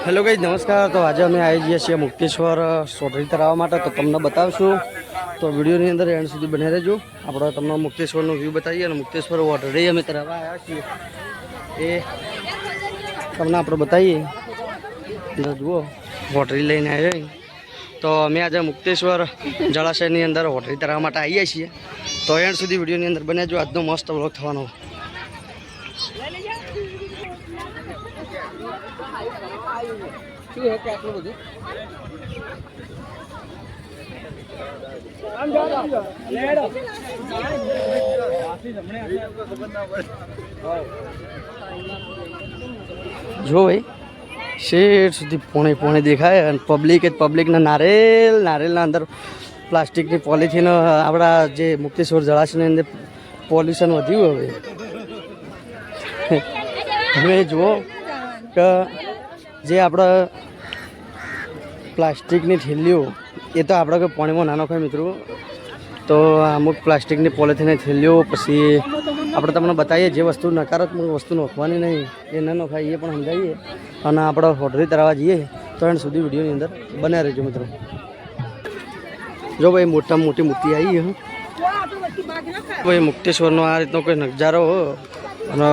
Hello guys नमस्कार। तो आज अमे आई गए छे मुक्तेश्वर सोटरी तरावा माटे। तो तमने बतावशुं तो विडियोनी अंदर एंड सुधी बने रहेजो। आपणे तमने मुक्तेश्वरनो व्यू बतावीए अने मुक्तेश्वर वोटरी अमे तरावा आव्या छीए ए तमने आपणे बतावीए। जुओ वोटरी लईने आव्या। तो अमे आज मुक्तेश्वर जलाशयनी अंदर वोटरी तरावा माटे आवीए छीए। तो एंड सुधी विडियोनी अंदर बने जो। आजनो मस्त व्लॉग थवानो। जो भाई शेर सुधी पोणे पोणे देखाय पब्लिक ना नारेल अंदर प्लास्टिक की पॉलिथीन आपड़ा जे मुक्तेश्वर जलाशय अंदर पॉल्यूशन वधी हवे हमें जुओ कि जे आपड़ा प्लास्टिकनी थैलीओ ए तो आपड़ा के पानी में ना नखाय मित्रों। तो अमुक प्लास्टिकनी पॉलिथीन थैलीओ पछी આપણે તમને બતાવીએ જે વસ્તુ નકારાત્મક વસ્તુ નોખવાની નહીં એ ન નખાય એ પણ સમજાવીએ અને આપણે હોટરી તરાવા જઈએ તો એન્ડ સુધી વિડીયોની અંદર બન્યા રહેજો મિત્રો। જો ભાઈ મોટામાં મોટી મૂર્તિ આવી છે ભાઈ મુક્તેશ્વરનો આ રીતનો કોઈ નજારો હો અને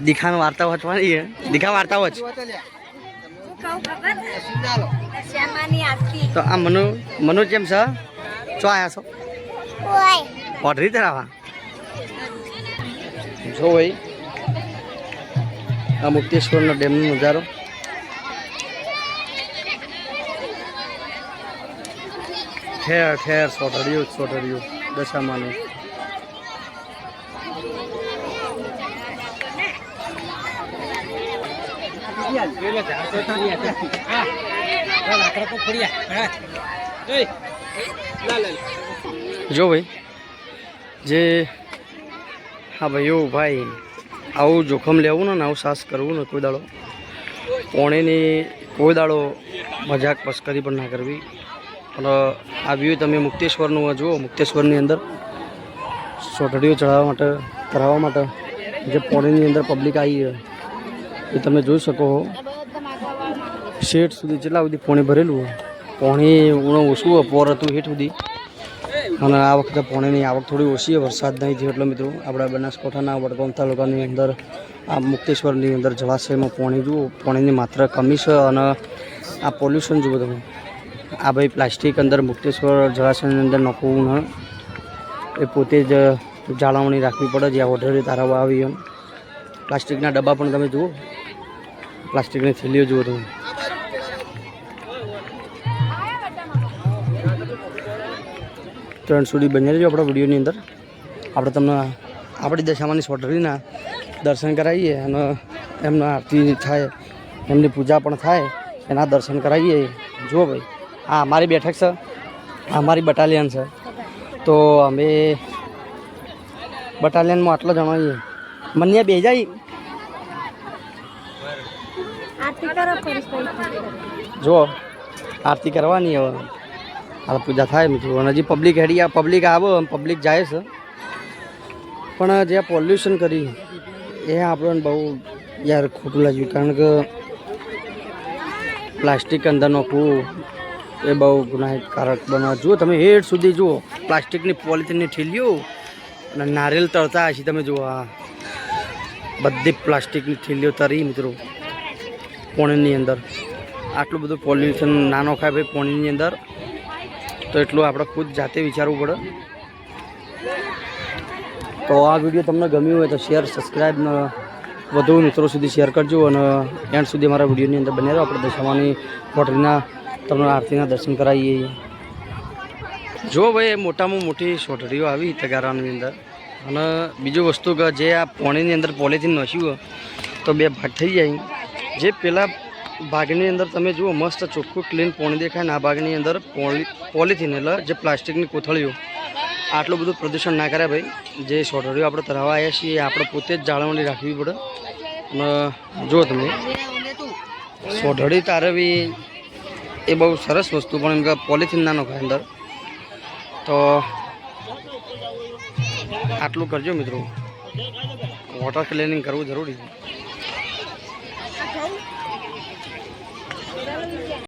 દીખાન વાર્તા વાંચવાની છે। દીખા વાર્તા વાંચ તો આ મનુ કેમ છે ચો આયા છો वोटरी तरावा जो भाई आ मुक्तेश्वर डेम नजारो ठेर ठेर सोटरियो दशा मानो जो भाई जे हाँ भाई यो भाई आव जोखम लेवू ने आव साहस करवू ने कोई दाड़ो पोणीनी कोई दाड़ो मजाक मस्करी पण ना करवी। અને આ વ્યૂ તમે મુક્તેશ્વરનું જુઓ। મુક્તેશ્વરની અંદર સોટડીઓ ચડાવવા માટે કરાવવા માટે જે પોણીની અંદર પબ્લિક આવી એ તમે જોઈ શકો છો। શેઠ સુધી જેટલા સુધી પોણી ભરેલું હોય પોણી ઊણો ઓછું પોર હતું હેઠ સુધી અને આ વખતે પોણીની આવક થોડી ઓછી છે વરસાદ નહીં થયો એટલે મિત્રો આપણા બનાસકાંઠાના વડગામ તાલુકાની અંદર આ મુક્તેશ્વરની અંદર જળાશયમાં પોણી જુઓ પોણીની માત્રા કમી છે અને આ પોલ્યુશન જુઓ તમે। આ ભાઈ પ્લાસ્ટિક અંદર મુક્તેશ્વર જળાશયની અંદર નાખવું ન એ પોતે જ જાળવણી રાખવી પડે। જ્યાં ઓર્ડર તારાવા આવી એમ પ્લાસ્ટિકના ડબ્બા પણ તમે જુઓ પ્લાસ્ટિકની થેલીઓ જુઓ તમે। તો એન્ડ સુધી બની રહેજો આપણા વિડીયોની અંદર। આપણે તમને આપણી દશામાની સોટરીના દર્શન કરાવીએ અને એમના આરતી થાય એમની પૂજા પણ થાય એના દર્શન કરાવીએ। જુઓ ભાઈ આ અમારી બેઠક છે આ અમારી બટાલિયન છે। તો અમે બટાલિયનમાં આટલા જણા છીએ મને બે જાય જુઓ આરતી કરવાની હવે आ पूजा थाय मित्रों। हजी पब्लिक हेडी आ पब्लिक आवे पब्लिक जाए छे पण जे पॉल्यूशन करी ए आपणे बहु यार खोटू लाग्युं कारण के प्लास्टिक अंदर नाखवू ए बहु गुनाकारक बने। जुओ तमे हेठ सुधी जुओ प्लास्टिकनी पॉलिथीननी थैलीओ अने नारियल तळता हशे तमे जुओ आ बधी प्लास्टिकनी थैलीओ तरी मित्रों पोणीनी अंदर। आटલું બધું પોલ્યુશન ના નખાય ભાઈ પોણીની અંદર तो एटलू આપણે खुद जाते विचारવું पड़े। तो आ वीडियो तमने गम्यो हो तो शेर सब्सक्राइब ने વધુ મિત્રો સુધી શેર કરજો અને એન્ડ સુધી અમારા વિડીયોની અંદર બને રહો। આપણે દશામાની વોટરીના તમને આરતીના દર્શન કરાવીએ। જો ભાઈ મોટામાં મોટી સોટડીઓ આવી તગારાની અંદર અને બીજું વસ્તુ કે જે આ પોણીની અંદર પોલિથીન નાખ્યું તો બે ભાગ થઈ જાય। જે પેલા ભાગની અંદર તમે જુઓ મસ્ત ચોખ્ખું ક્લીન પોણી દેખાય ને આ ભાગની અંદર પોલિથીન એટલે જે પ્લાસ્ટિકની કોથળીઓ આટલું બધું પ્રદૂષણ ના કરે ભાઈ। જે સોટડીઓ આપણે તરાવા આવ્યા છીએ આપણે પોતે જ જાળવણી રાખવી પડે। અને જો તમે સોટડી તારવી એ બહુ સરસ વસ્તુ પણ એમ કે પોલિથીન ના નખાય અંદર। તો આટલું કરજો મિત્રો, વોટર ક્લીનિંગ કરવું જરૂરી છે।